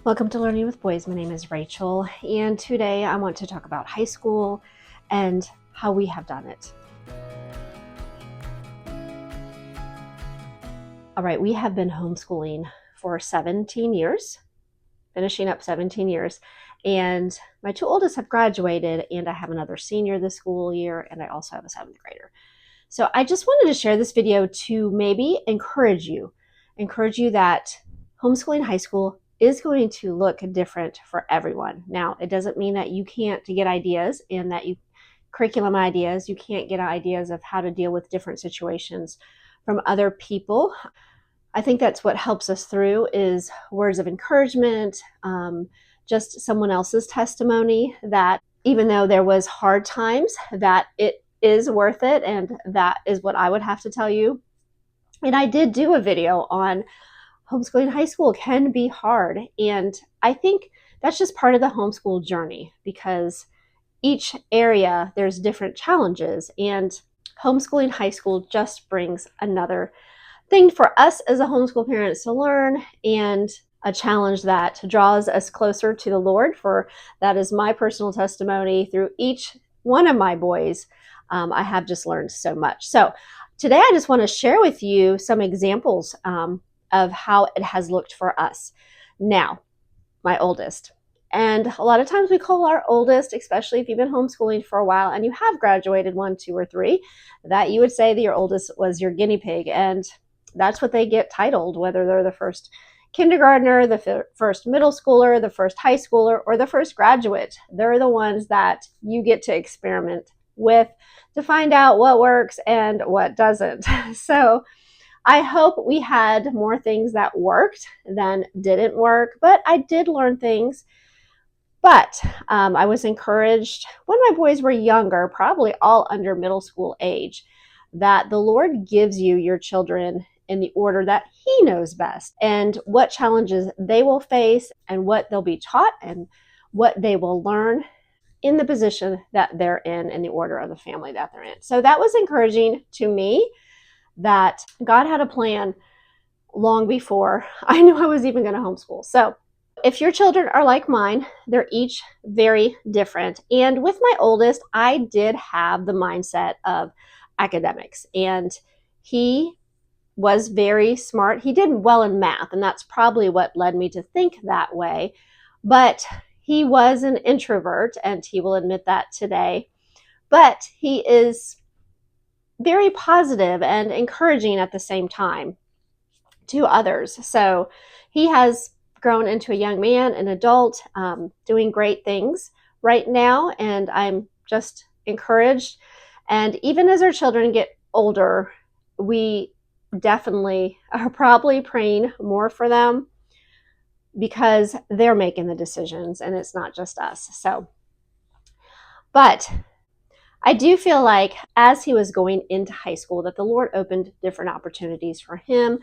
Welcome to Learning with Boys. My name is Rachel, and today I want to talk about high school and how we have done it. All right, we have been homeschooling for 17 years, finishing up 17 years, and my two oldest have graduated, and I have another senior this school year, and I also have a 7th grader. So I just wanted to share this video to maybe encourage you that homeschooling high school is going to look different for everyone. Now, it doesn't mean that you can't get ideas and that curriculum ideas, you can't get ideas of how to deal with different situations from other people. I think that's what helps us through is words of encouragement, just someone else's testimony that even though there was hard times, that it is worth it, and that is what I would have to tell you. And I did do a video on homeschooling high school can be hard, and I think that's just part of the homeschool journey because each area there's different challenges, and homeschooling high school just brings another thing for us as a homeschool parents to learn, and a challenge that draws us closer to the Lord. For that is my personal testimony through each one of my boys. I have just learned so much. So today I just want to share with you some examples of how it has looked for us. Now, my oldest. And a lot of times we call our oldest, especially if you've been homeschooling for a while and you have graduated 1, 2, or 3, that you would say that your oldest was your guinea pig. And that's what they get titled, whether they're the first kindergartner, the first middle schooler, the first high schooler, or the first graduate. They're the ones that you get to experiment with to find out what works and what doesn't. So I hope we had more things that worked than didn't work, but I did learn things. But I was encouraged when my boys were younger, probably all under middle school age, that the Lord gives you your children in the order that He knows best, and what challenges they will face and what they'll be taught and what they will learn in the position that they're in the order of the family that they're in. So that was encouraging to me that God had a plan long before I knew I was even going to homeschool. So if your children are like mine, they're each very different. And with my oldest, I did have the mindset of academics, and he was very smart. He did well in math, and that's probably what led me to think that way. But he was an introvert, and he will admit that today. But he is very positive and encouraging at the same time to others. So he has grown into a young man, an adult, doing great things right now, and I'm just encouraged. And even as our children get older, we definitely are probably praying more for them because they're making the decisions and it's not just us. So, but I do feel like as he was going into high school that the Lord opened different opportunities for him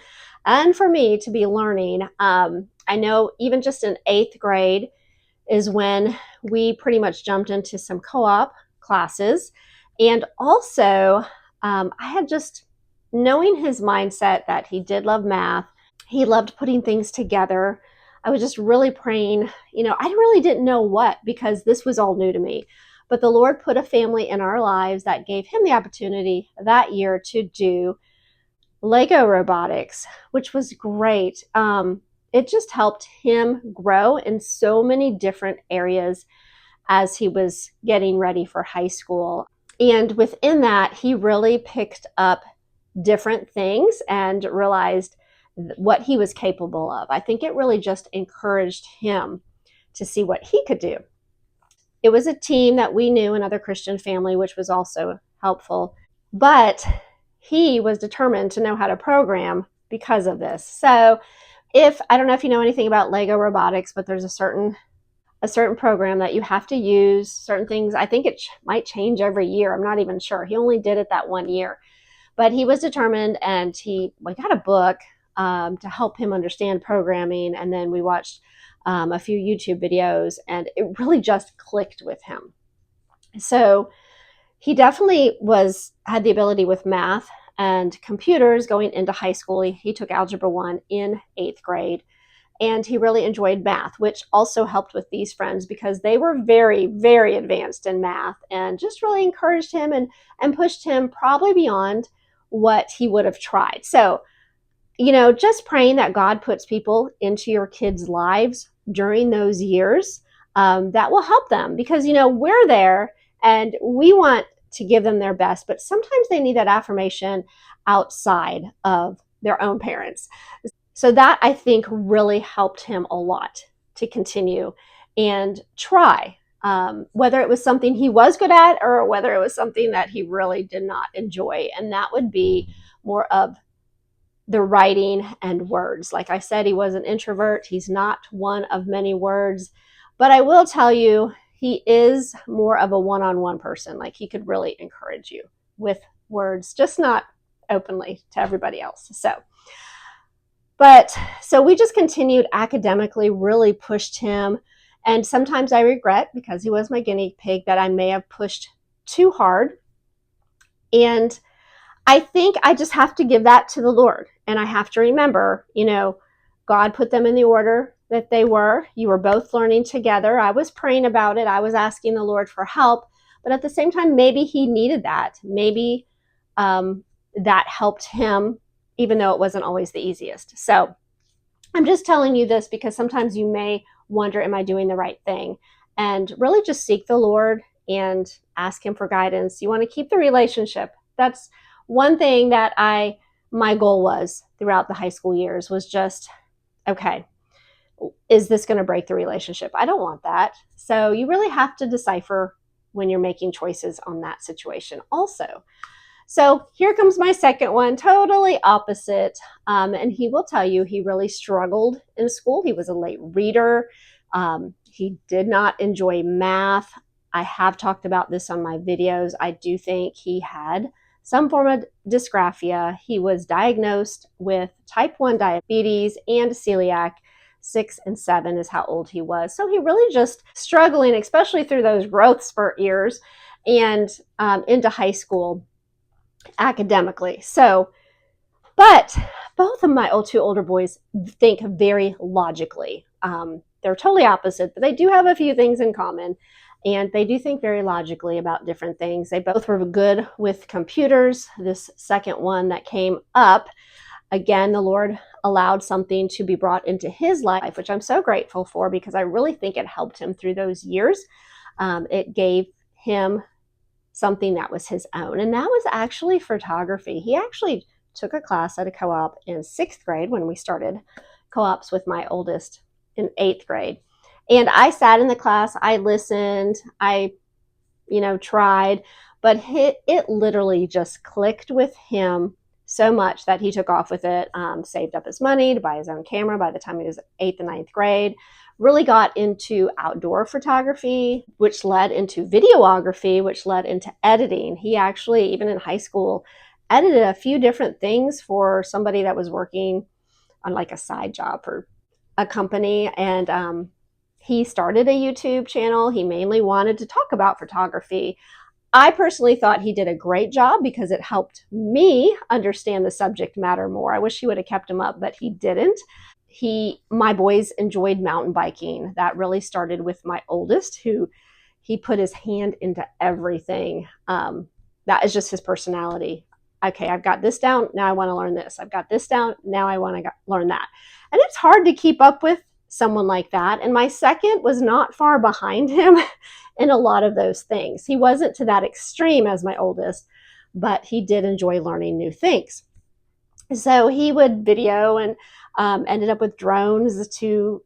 and for me to be learning. I know even just in 8th grade is when we pretty much jumped into some co-op classes. And also I had just knowing his mindset that he did love math. He loved putting things together. I was just really praying, I really didn't know what, because this was all new to me. But the Lord put a family in our lives that gave him the opportunity that year to do Lego robotics, which was great. It just helped him grow in so many different areas as he was getting ready for high school. And within that, he really picked up different things and realized what he was capable of. I think it really just encouraged him to see what he could do. It was a team that we knew, another Christian family, which was also helpful. But he was determined to know how to program because of this. So I don't know if you know anything about Lego robotics, but there's a certain program that you have to use, certain things. I think it might change every year. I'm not even sure. He only did it that one year. But he was determined, and we got a book to help him understand programming. And then we watched a few YouTube videos, and it really just clicked with him. So he definitely had the ability with math and computers going into high school. He took Algebra 1 in 8th grade. And he really enjoyed math, which also helped with these friends because they were very, very advanced in math and just really encouraged him and pushed him probably beyond what he would have tried. So, just praying that God puts people into your kids' lives during those years that will help them because, we're there and we want to give them their best, but sometimes they need that affirmation outside of their own parents. So that I think really helped him a lot to continue and try, whether it was something he was good at or whether it was something that he really did not enjoy. And that would be more of the writing and words. Like I said, he was an introvert. He's not one of many words, but I will tell you, he is more of a one-on-one person. Like he could really encourage you with words, just not openly to everybody else. So we just continued academically, really pushed him. And sometimes I regret, because he was my guinea pig, that I may have pushed too hard. And I think I just have to give that to the Lord. And I have to remember, God put them in the order that they were. You were both learning together. I was praying about it. I was asking the Lord for help. But at the same time, maybe he needed that. Maybe that helped him, even though it wasn't always the easiest. So I'm just telling you this because sometimes you may wonder, am I doing the right thing? And really just seek the Lord and ask him for guidance. You want to keep the relationship. That's one thing that my goal was throughout the high school years was just, okay, is this going to break the relationship? I don't want that. So you really have to decipher when you're making choices on that situation also. So here comes my second one, totally opposite. And he will tell you he really struggled in school. He was a late reader. He did not enjoy math. I have talked about this on my videos. I do think he had some form of dysgraphia. He was diagnosed with type 1 diabetes and celiac. 6 and 7 is how old he was. So he really just struggling, especially through those growth spurt years and into high school academically. So, but both of my two older boys think very logically. They're totally opposite, but they do have a few things in common. And they do think very logically about different things. They both were good with computers. This second one that came up, again, the Lord allowed something to be brought into his life, which I'm so grateful for because I really think it helped him through those years. It gave him something that was his own, and that was actually photography. He actually took a class at a co-op in 6th grade when we started co-ops with my oldest in 8th grade. And I sat in the class, I listened, I, tried, but it literally just clicked with him so much that he took off with it, saved up his money to buy his own camera by the time he was 8th and 9th grade, really got into outdoor photography, which led into videography, which led into editing. He actually, even in high school, edited a few different things for somebody that was working on like a side job for a company. And he started a YouTube channel. He mainly wanted to talk about photography. I personally thought he did a great job because it helped me understand the subject matter more. I wish he would have kept him up, but he didn't. My boys enjoyed mountain biking. That really started with my oldest, who he put his hand into everything. That is just his personality. Okay, I've got this down. Now I want to learn this. I've got this down. Now I want to learn that. And it's hard to keep up with someone like that. And my second was not far behind him in a lot of those things. He wasn't to that extreme as my oldest, but he did enjoy learning new things. So he would video and ended up with drones to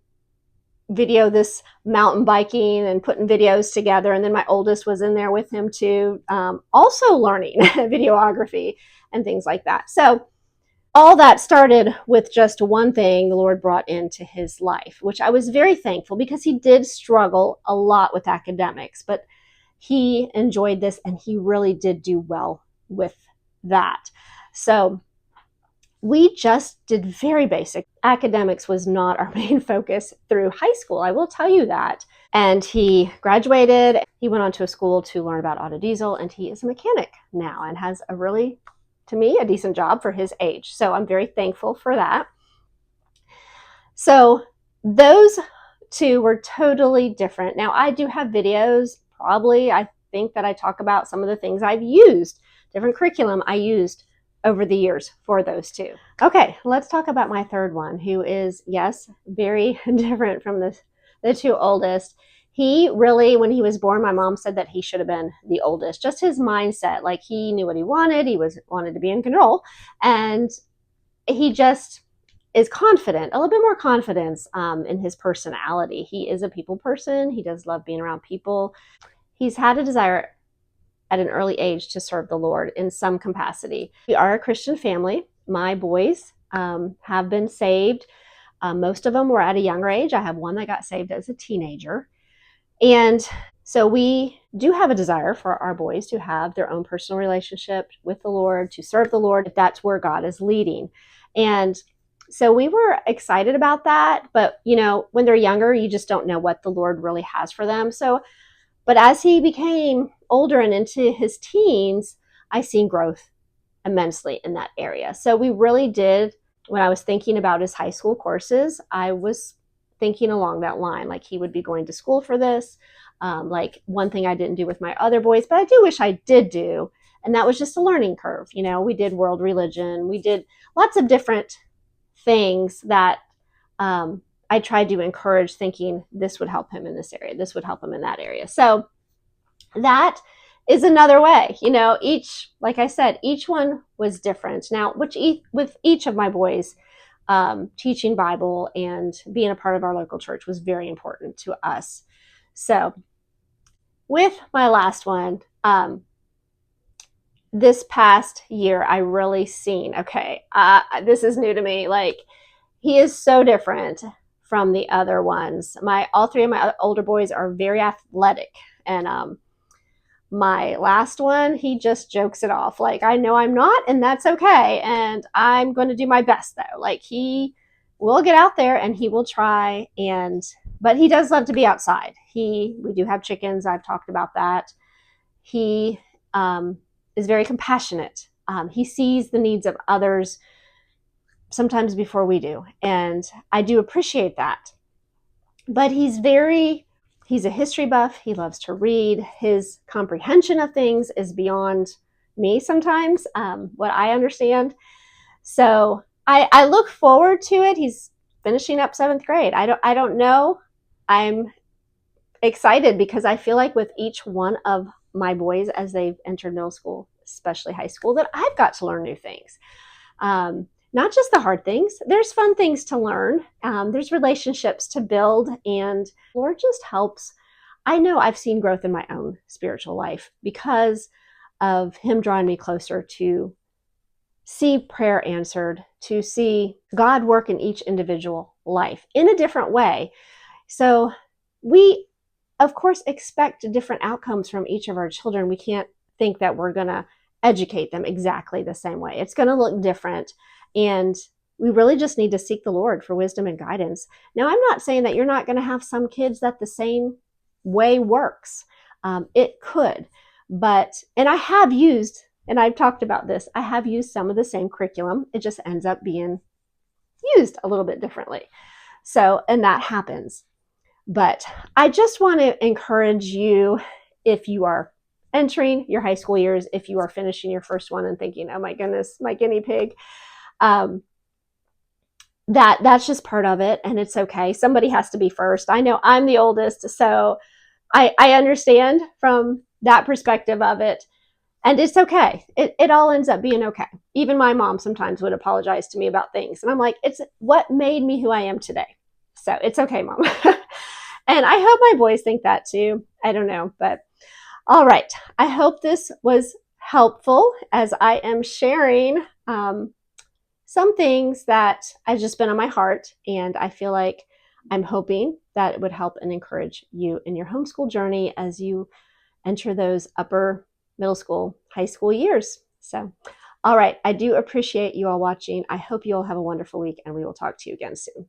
video this mountain biking and putting videos together. And then my oldest was in there with him too, also learning videography and things like that. So all that started with just one thing the Lord brought into his life, which I was very thankful because he did struggle a lot with academics, but he enjoyed this and he really did do well with that. So we just did very basic. Academics was not our main focus through high school, I will tell you that. And he graduated. He went on to a school to learn about auto diesel, and he is a mechanic now and has a really, to me, a decent job for his age. So I'm very thankful for that. So those two were totally different. Now, I do have videos, probably, I think that I talk about some of the things I've used, different curriculum I used over the years for those two. Okay, let's talk about my third one, who is, yes, very different from the two oldest. He really, when he was born, my mom said that he should have been the oldest. Just his mindset, like he knew what he wanted. He wanted to be in control, and he just is confident, a little bit more confidence in his personality. He is a people person. He does love being around people. He's had a desire at an early age to serve the Lord in some capacity. We are a Christian family. My boys have been saved. Most of them were at a younger age. I have one that got saved as a teenager. And so we do have a desire for our boys to have their own personal relationship with the Lord, to serve the Lord, if that's where God is leading. And so we were excited about that. But, you know, when they're younger, you just don't know what the Lord really has for them. So, but as he became older and into his teens, I seen growth immensely in that area. So we really did, when I was thinking about his high school courses, I was thinking along that line, like he would be going to school for this. Like one thing I didn't do with my other boys, but I do wish I did do, and that was just a learning curve. You know, we did world religion, we did lots of different things that I tried to encourage, thinking this would help him in this area, this would help him in that area. So that is another way, you know, each, like I said, each one was different. Now, with each of my boys, teaching Bible and being a part of our local church was very important to us. So with my last one, this past year, I really seen, okay, this is new to me. Like, he is so different from the other ones. All three of my older boys are very athletic, and my last one, he just jokes it off. Like, I know I'm not, and that's okay. And I'm going to do my best though. Like, he will get out there and he will try. But he does love to be outside. We do have chickens. I've talked about that. He is very compassionate. He sees the needs of others sometimes before we do. And I do appreciate that. But he's a history buff. He loves to read. His comprehension of things is beyond me sometimes, what I understand. So I look forward to it. He's finishing up 7th grade. I don't know. I'm excited because I feel like with each one of my boys as they've entered middle school, especially high school, that I've got to learn new things. Not just the hard things. There's fun things to learn. There's relationships to build, and Lord just helps. I know I've seen growth in my own spiritual life because of him drawing me closer to see prayer answered, to see God work in each individual life in a different way. So we, of course, expect different outcomes from each of our children. We can't think that we're going to educate them exactly the same way. It's going to look different. And we really just need to seek the Lord for wisdom and guidance. Now, I'm not saying that you're not going to have some kids that the same way works. It could, and I have used, and I've talked about this, I have used some of the same curriculum. It just ends up being used a little bit differently. So, and that happens. But I just want to encourage you, if you are entering your high school years, if you are finishing your first one and thinking, oh my goodness, my guinea pig, that's just part of it, and it's okay. Somebody has to be first. I know I'm the oldest, so I understand from that perspective of it, and it's okay. It all ends up being okay. Even my mom sometimes would apologize to me about things, and I'm like, it's what made me who I am today. So it's okay, Mom. And I hope my boys think that too. I don't know, but all right. I hope this was helpful as I am sharing some things that have just been on my heart, and I feel like I'm hoping that it would help and encourage you in your homeschool journey as you enter those upper middle school, high school years. So, all right. I do appreciate you all watching. I hope you all have a wonderful week, and we will talk to you again soon.